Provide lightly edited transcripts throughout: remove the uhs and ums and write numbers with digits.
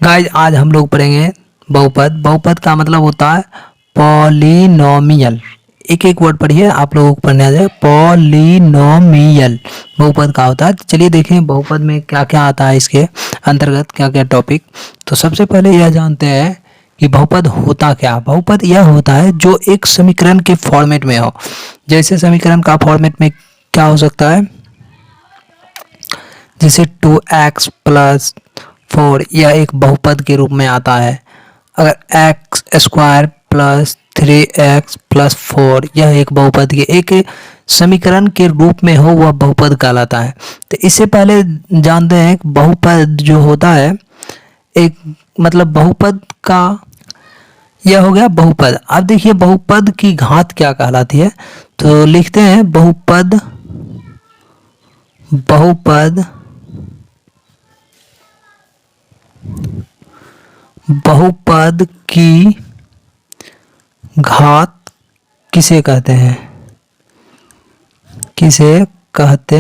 Guys आज हम लोग पढ़ेंगे बहुपद। बहुपद का मतलब होता है पॉलिनोमियल। एक एक वर्ड पढ़िए, आप लोगों को पढ़ने आ जाए। पॉलिनोमियल बहुपद का होता है। तो चलिए देखें बहुपद में क्या क्या आता है, इसके अंतर्गत क्या क्या टॉपिक। तो सबसे पहले यह जानते हैं कि बहुपद होता क्या। बहुपद यह होता है जो एक समीकरण के फॉर्मेट में हो। जैसे समीकरण का फॉर्मेट में क्या हो सकता है, जैसे 2x प्लस 4 यह एक बहुपद के रूप में आता है। अगर x square plus 3x plus 4 यह एक बहुपद के एक समीकरण के रूप में हो, वह बहुपद कहलाता है। तो इससे पहले जानते हैं कि बहुपद जो होता है एक मतलब बहुपद का यह हो गया बहुपद। अब देखिए बहुपद की घात क्या कहलाती है। तो लिखते हैं बहुपद बहुपद बहुपद की घात किसे कहते हैं, किसे कहते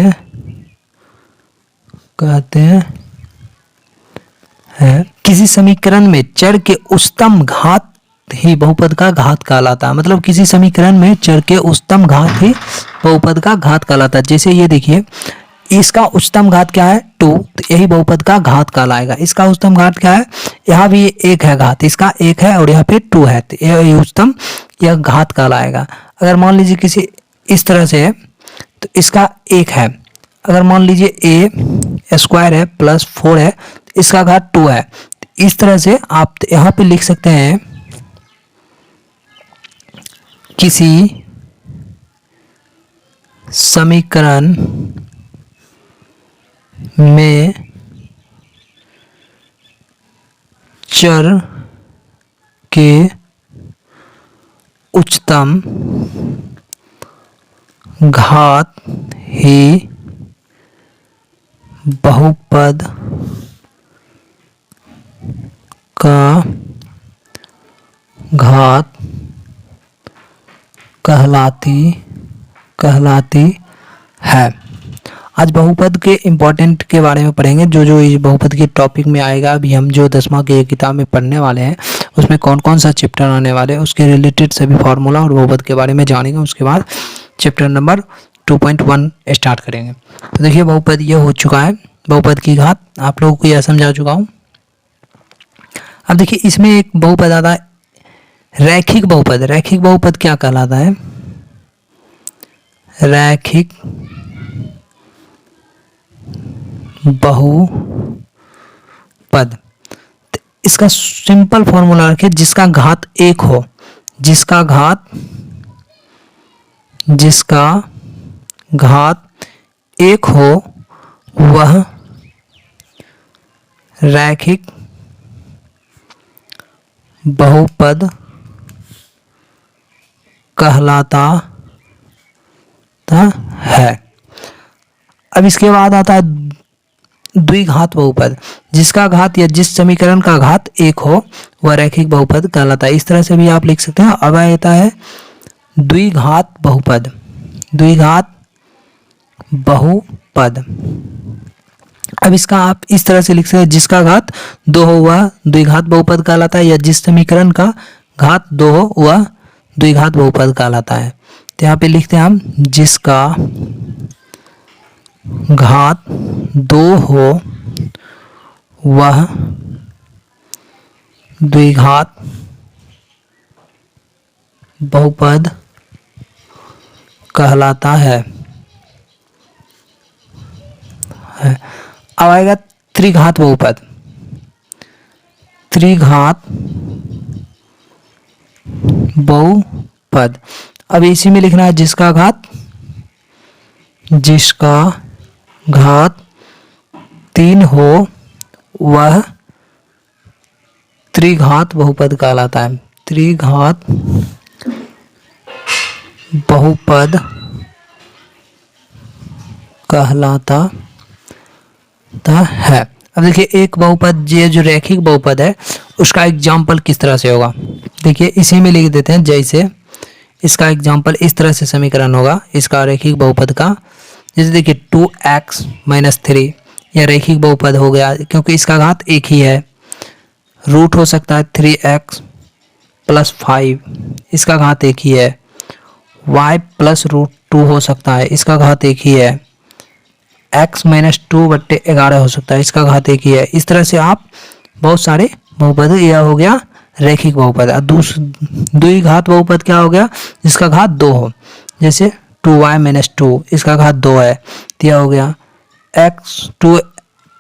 हैं किसी समीकरण में चर के उच्चतम घात ही बहुपद का घात कहलाता है। मतलब किसी समीकरण में चर के उच्चतम घात ही बहुपद का घात कहलाता है। जैसे ये देखिए, इसका उच्चतम घात क्या है 2, तो यही बहुपद का घात कहलाएगा। इसका उच्चतम घात क्या है, यहाँ भी एक है घात, इसका एक है और यहाँ पे 2 है, तो यह उच्चतम यह घात कहलाएगा। अगर मान लीजिए किसी इस तरह से है तो इसका एक है। अगर मान लीजिए a स्क्वायर है प्लस 4 है, तो इसका घात 2 है। तो इस तरह से आप यहाँ पे लिख सकते हैं किसी समीकरण में चर के उच्चतम घात ही बहुपद का घात कहलाती है। आज बहुपद के इम्पोर्टेंट के बारे में पढ़ेंगे, जो जो इस बहुपद के टॉपिक में आएगा। अभी हम जो 10वां की किताब में पढ़ने वाले हैं उसमें कौन कौन सा चैप्टर आने वाले हैं, उसके रिलेटेड सभी फार्मूला और बहुपद के बारे में जानेंगे। उसके बाद चैप्टर नंबर 2.1 स्टार्ट करेंगे। तो देखिए बहुपद ये हो चुका है, बहुपद की घात आप लोगों को यह समझा चुका हूँ। अब देखिए इसमें एक बहुपद आता है रैखिक बहुपद। रैखिक बहुपद क्या कहलाता है, रैखिक बहुपद। इसका सिंपल फॉर्मूला रखिए, जिसका घात एक हो, जिसका घात एक हो वह रैखिक बहुपद कहलाता है। अब इसके बाद आता है द्विघात बहुपद। जिसका घात या जिस समीकरण का घात एक हो वह रैखिक बहुपद कहलाता है। इस तरह से भी आप लिख सकते हैं। अब आता है द्विघात बहुपद। द्विघात बहुपद, अब इसका आप इस तरह से लिख सकते हैं, जिसका घात 2 हो वह द्विघात बहुपद कहलाता है, या जिस समीकरण का घात 2 हो वह द्विघात बहुपद कहलाता है। तो यहाँ पे लिखते हैं हम, जिसका घात 2 हो वह द्विघात बहुपद कहलाता है। अब आएगा त्रिघात बहुपद। त्रिघात बहुपद, अब इसी में लिखना है जिसका घात 3 हो वह त्रिघात बहुपद कहलाता है। त्रिघात बहुपद कहलाता है। अब देखिए एक बहुपद, ये जो रैखिक बहुपद है उसका एग्जाम्पल किस तरह से होगा, देखिए इसी में लिख देते हैं। जैसे इसका एग्जाम्पल इस तरह से समीकरण होगा इसका रैखिक बहुपद का। जैसे देखिए 2x - 3 यह रैखिक बहुपद हो गया क्योंकि इसका घात एक ही है। रूट हो सकता है 3x प्लस 5, इसका घात एक ही है। y प्लस रूट 2 हो सकता है, इसका घात एक ही है। x माइनस 2/11 हो सकता है, इसका घात एक ही है। इस तरह से आप बहुत सारे बहुपद, यह हो गया रैखिक बहुपद। और द्विघात बहुपद क्या हो गया, जिसका घात 2 हो, जैसे 2y माइनस 2, इसका घात 2 है, तो यह हो गया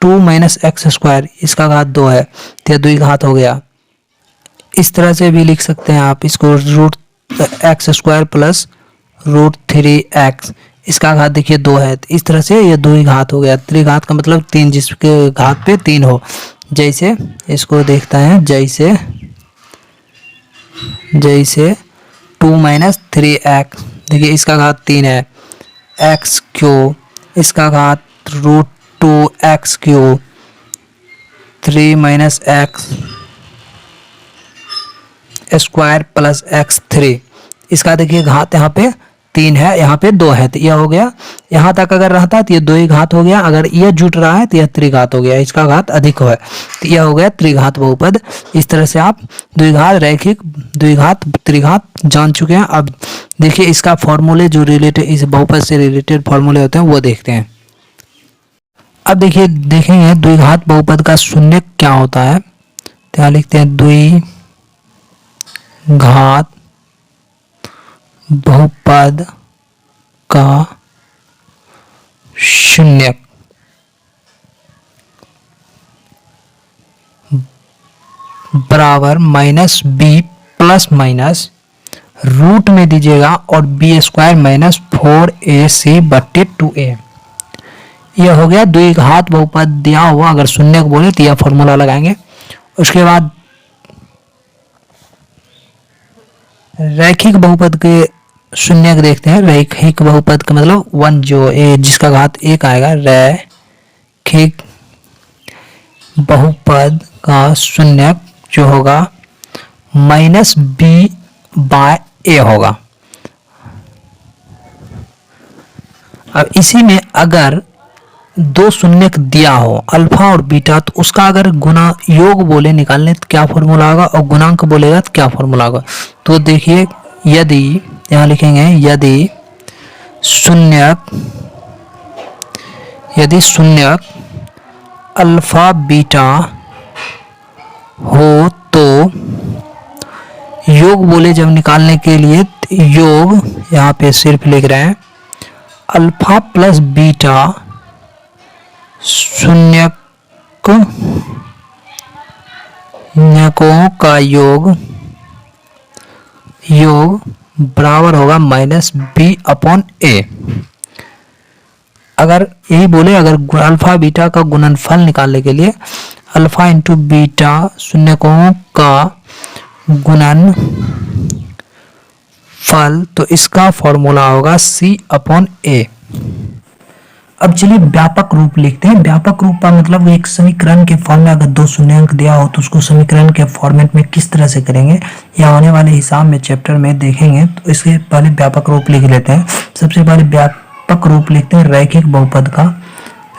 टू माइनस एक्स स्क्वायर, इसका घात 2 है, तो यह द्विघात हो गया। इस तरह से भी लिख सकते हैं आप इसको, root x square plus root 3x, इसका घात देखिए 2 है, तो इस तरह से ये द्विघात हो गया। त्रिघात का मतलब 3, जिसके घात पे 3 हो। जैसे इसको देखता है, जैसे 2 माइनस 3x, देखिए इसका घात 3 है, एक्स क्यू, इसका घात root 2x cube, 3 minus x square plus x3, इसका देखिए घात यहाँ पे 3 है, यहाँ पे 2 है, तो यह हो गया। यहाँ तक अगर रहता तो ये 2 ही घात हो गया, अगर यह जुट रहा है तो यह त्रिघात हो गया, इसका घात अधिक है, तो यह हो गया त्रिघात बहुपद। इस तरह से आप द्विघात, रैखिक, द्विघात, त्रिघात जान चुके हैं। अब देखिए इसका फॉर्मूले जो रिलेटेड, इस बहुपद से रिलेटेड फॉर्मूले होते हैं वो देखते हैं। अब देखिए देखेंगे द्विघात बहुपद का शून्य क्या होता है, तो यहाँ लिखते हैं द्विघात बहुपद का शून्य बराबर minus B plus minus root में दीजिएगा और बी स्क्वायर माइनस 4ac/2a। यह हो गया द्विघात बहुपद दिया हुआ, अगर शून्य को बोले तो यह फॉर्मूला लगाएंगे। उसके बाद रैखिक बहुपद के शून्य को देखते हैं। रैखिक बहुपद का मतलब 1 जो जिसका घात 1 आएगा, रैखिक बहुपद का शून्य जो होगा माइनस b/a होगा। अब इसी में अगर 2 शून्य दिया हो अल्फा और बीटा, तो उसका अगर गुना योग बोले निकालने तो क्या फॉर्मूला होगा, और गुणांक बोलेगा तो क्या फॉर्मूला होगा। तो देखिए यदि यहाँ लिखेंगे, यदि शून्यक अल्फा बीटा हो तो योग बोले जब निकालने के लिए, योग यहाँ पे सिर्फ लिख रहे हैं अल्फा प्लस बीटा शून्यकों का योग बराबर होगा माइनस b/a। अगर यही बोले, अगर अल्फा बीटा का गुणनफल निकालने के लिए अल्फा इंटू बीटा शून्यकों का गुणनफल, तो इसका फॉर्मूला होगा c/a। अब चलिए व्यापक रूप लिखते हैं। व्यापक रूप का मतलब एक समीकरण के फॉर्म में अगर 2 शून्याङ्क दिया हो तो उसको समीकरण के फॉर्मेट में किस तरह से करेंगे, या आने वाले हिसाब में चैप्टर में देखेंगे। तो इसके पहले व्यापक रूप लिख लेते हैं। सबसे पहले व्यापक रूप लिखते हैं रैखिक बहुपद का।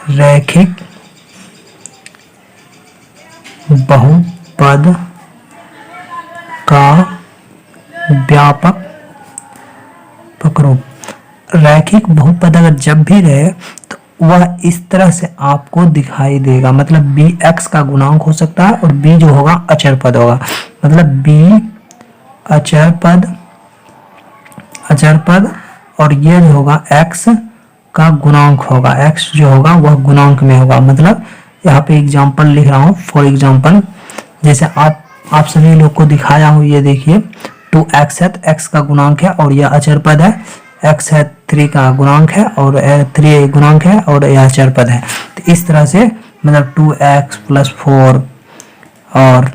रैखिक बहुपद का व्यापक रूप। रैखिक बहुपद अगर जब भी रहे तो वह इस तरह से आपको दिखाई देगा, मतलब bx का गुणांक हो सकता है और b जो होगा अचर पद होगा, मतलब b अचर पद और ये जो होगा x का गुणांक होगा, x जो होगा वह गुणांक में होगा। मतलब यहाँ पे एग्जांपल लिख रहा हूँ, फॉर एग्जांपल जैसे आप सभी लोग को दिखाया हूँ, ये देखिए 2x है, x का गुणांक है और यह अचर पद है, x है 3 का गुणांक है और 3 गुणांक है और यह अचर पद है। तो इस तरह से मतलब 2x प्लस 4 और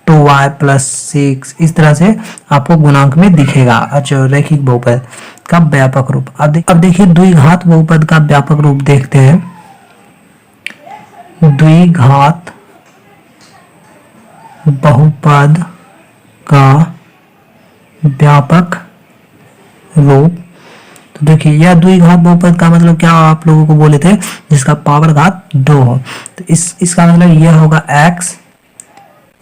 y प्लस 6, इस तरह से आपको गुणांक में दिखेगा। अच्छा, रैखिक बहुपद का व्यापक रूप। अब देखिए द्विघात बहुपद का व्यापक रूप देखते हैं। द्विघात बहुपद का व्यापक रूप तो देखिए यह द्विघात बहुपद का मतलब क्या आप लोगों को बोले थे, जिसका पावर घात 2 हो। तो इसका मतलब यह होगा x,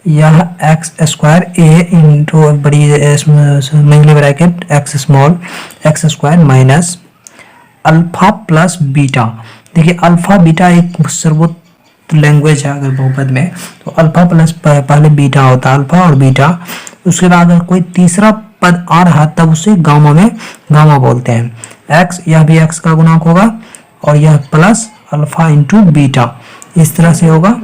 यह एक्स स्क्वायर ए इंटू बड़ी मंगली bracket x small x square minus alpha plus beta. देखिए अल्फा बीटा एक सर्वोत्तम लैंग्वेज है अगर बहुपद में, तो अल्फा प्लस पहले बीटा होता है, अल्फा और बीटा, उसके बाद अगर कोई तीसरा पद आ रहा तब उसे गामा में गामा बोलते हैं। एक्स, यह भी एक्स का गुणक होगा और यह प्लस अल्फा इंटू बीटा, इस तरह से होगा।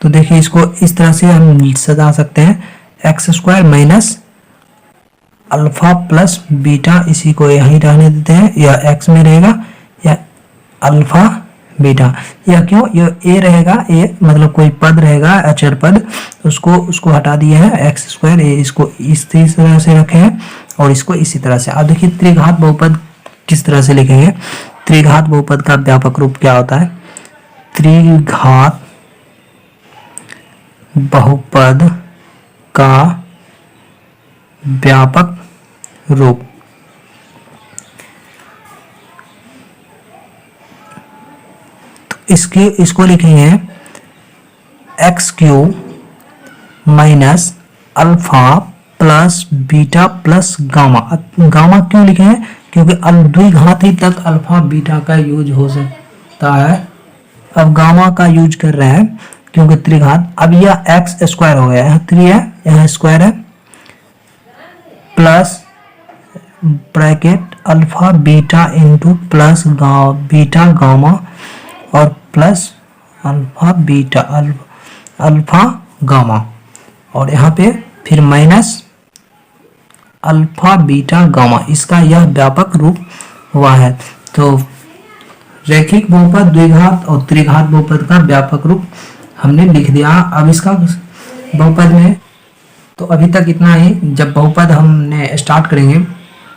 तो देखिए इसको इस तरह से हम सजा सकते हैं, x square minus alpha plus beta, इसी को यहीं रहने देते हैं, यह एक्स में रहेगा, या अल्फा बीटा, यह क्यों, यह ए रहेगा, ए मतलब कोई पद रहेगा अचर पद, उसको हटा दिए हैं, एक्स स्क्वायर, इसको इस तरह से रखे हैं और इसको इसी तरह से। अब देखिए त्रिघात बहुपद किस तरह से लिखेंगे। त्रिघात बहुपद का व्यापक रूप क्या होता है, त्रिघात बहुपद का व्यापक रूप इसको लिखेंगे x cube minus alpha plus beta plus gamma. Gamma क्यों लिखे हैं, क्योंकि द्विघात ही तक अल्फा बीटा का यूज हो सकता है। अब गामा का यूज कर रहे हैं क्योंकि त्रिघात। अब यह एक्स स्क्वायर हो गया, यहाँ 3 है, यहाँ स्क्वायर है, plus bracket alpha beta into plus beta gamma और plus alpha beta alpha gamma, और यहाँ पे फिर माइनस अल्फा बीटा गामा, इसका यह व्यापक रूप हुआ है। तो रैखिक बहुपद, द्विघात और त्रिघात बहुपद का व्यापक रूप हमने लिख दिया। अब इसका बहुपद में तो अभी तक इतना ही। जब बहुपद हमने स्टार्ट करेंगे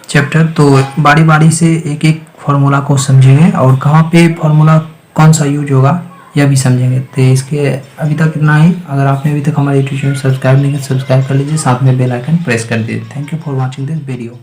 चैप्टर तो बारी बारी से एक एक फॉर्मूला को समझेंगे और कहाँ पे फॉर्मूला कौन सा यूज होगा यह भी समझेंगे। तो इसके अभी तक इतना ही। अगर आपने अभी तक हमारे यूट्यूब चैनल सब्सक्राइब नहीं किया सब्सक्राइब कर लीजिए, साथ में बेल आइकन प्रेस कर दीजिए। Thank you for watching this video.